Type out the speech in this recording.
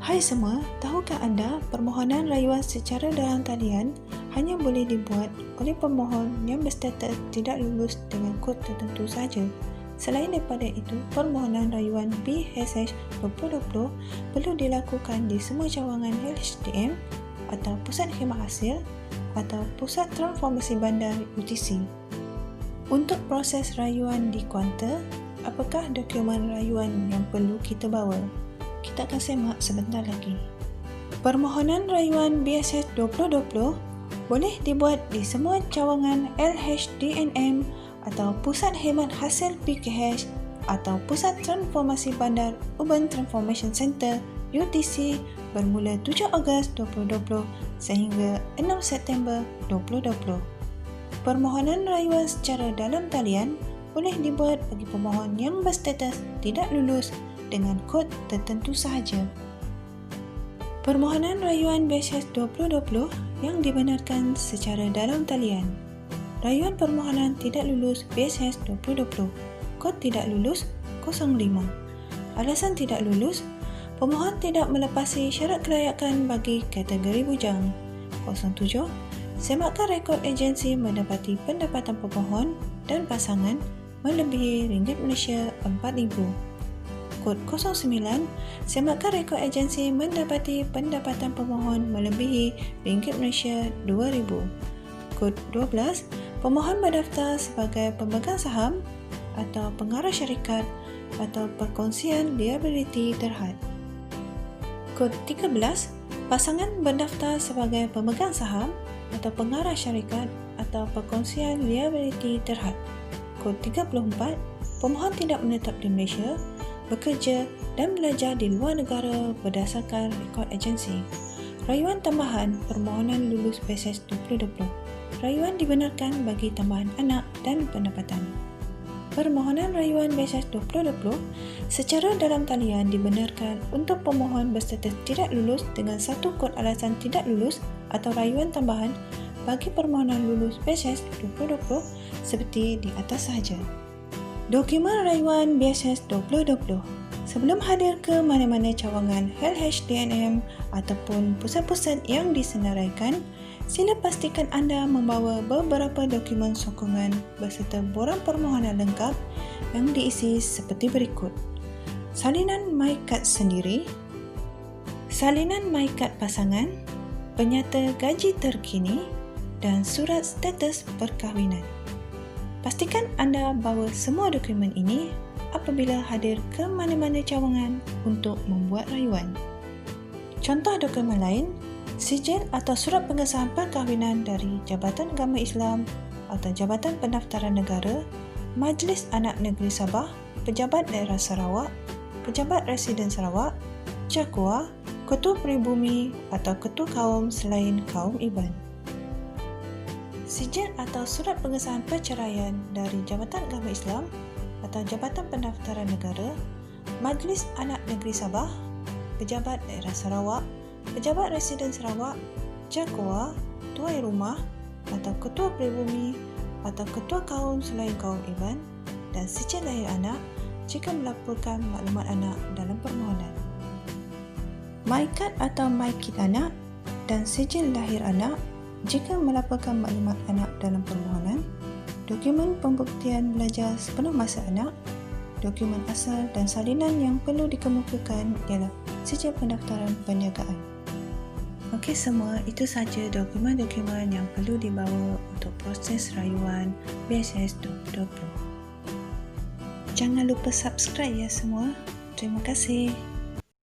Hai semua, tahukah anda permohonan rayuan secara dalam talian hanya boleh dibuat oleh pemohon yang berstatus tidak lulus dengan kod tertentu sahaja. Selain daripada itu, permohonan rayuan BHS 2020 perlu dilakukan di semua cawangan LHDN atau Pusat Khidmat Hasil atau Pusat Transformasi Bandar UTC. Untuk proses rayuan di kaunter, apakah dokumen rayuan yang perlu kita bawa? Kita akan semak sebentar lagi. Permohonan rayuan BHS 2020 boleh dibuat di semua cawangan LHDNM atau Pusat Khidmat Hasil PKH atau Pusat Transformasi Bandar Urban Transformation Center UTC bermula 7 Ogos 2020 sehingga 6 September 2020. Permohonan rayuan secara dalam talian boleh dibuat bagi pemohon yang berstatus tidak lulus dengan kod tertentu sahaja. Permohonan rayuan BHS 2020 yang dibenarkan secara dalam talian. Rayuan permohonan tidak lulus BHS 2020. Kod tidak lulus 05. Alasan tidak lulus, pemohon tidak melepasi syarat kelayakan bagi kategori bujang. 07. Semakan rekod agensi mendapati pendapatan pemohon dan pasangan melebihi ringgit Malaysia 4,000. Kod 09, semakan rekod agensi mendapati pendapatan pemohon melebihi ringgit Malaysia 2,000. Kod 12, pemohon berdaftar sebagai pemegang saham atau pengarah syarikat atau perkongsian liability terhad. Kod 13, pasangan berdaftar sebagai pemegang saham atau pengarah syarikat atau perkongsian liability terhad. Kod 34, pemohon tidak menetap di Malaysia, bekerja dan belajar di luar negara berdasarkan rekod agensi. Rayuan tambahan permohonan lulus BHS 2020. Rayuan dibenarkan bagi tambahan anak dan pendapatan. Permohonan rayuan BHS 2020 secara dalam talian dibenarkan untuk pemohon berstatus tidak lulus dengan satu kod alasan tidak lulus atau rayuan tambahan bagi permohonan lulus BHS 2020 seperti di atas sahaja. Dokumen rayuan BHS 2020. Sebelum hadir ke mana-mana cawangan LHDNM ataupun pusat-pusat yang disenaraikan, sila pastikan anda membawa beberapa dokumen sokongan berserta borang permohonan lengkap yang diisi seperti berikut. Salinan MyKad sendiri, salinan MyKad pasangan, penyata gaji terkini dan surat status perkahwinan. Pastikan anda bawa semua dokumen ini apabila hadir ke mana-mana cawangan untuk membuat rayuan. Contoh dokumen lain, sijil atau surat pengesahan perkahwinan dari Jabatan Agama Islam atau Jabatan Pendaftaran Negara, Majlis Anak Negeri Sabah, Pejabat Daerah Sarawak, Pejabat Residen Sarawak, Jakua, Ketua Peribumi atau Ketua Kaum selain kaum Iban. Sijil atau surat pengesahan perceraian dari Jabatan Agama Islam atau Jabatan Pendaftaran Negara, Majlis Anak Negeri Sabah, Pejabat Daerah Sarawak, Pejabat Residen Sarawak, Jakua, Tuai Rumah atau Ketua Peribumi atau Ketua Kaum selain kaum Iban dan sijil lahir anak jika melaporkan maklumat anak dalam permohonan. MyKad atau MyKit anak dan sijil lahir anak jika melaporkan maklumat anak dalam permohonan, dokumen pembuktian belajar sepenuh masa anak, dokumen asal dan salinan yang perlu dikemukakan ialah sijil pendaftaran perniagaan. Okey semua, itu sahaja dokumen-dokumen yang perlu dibawa untuk proses rayuan BHS 2020. Jangan lupa subscribe ya semua. Terima kasih.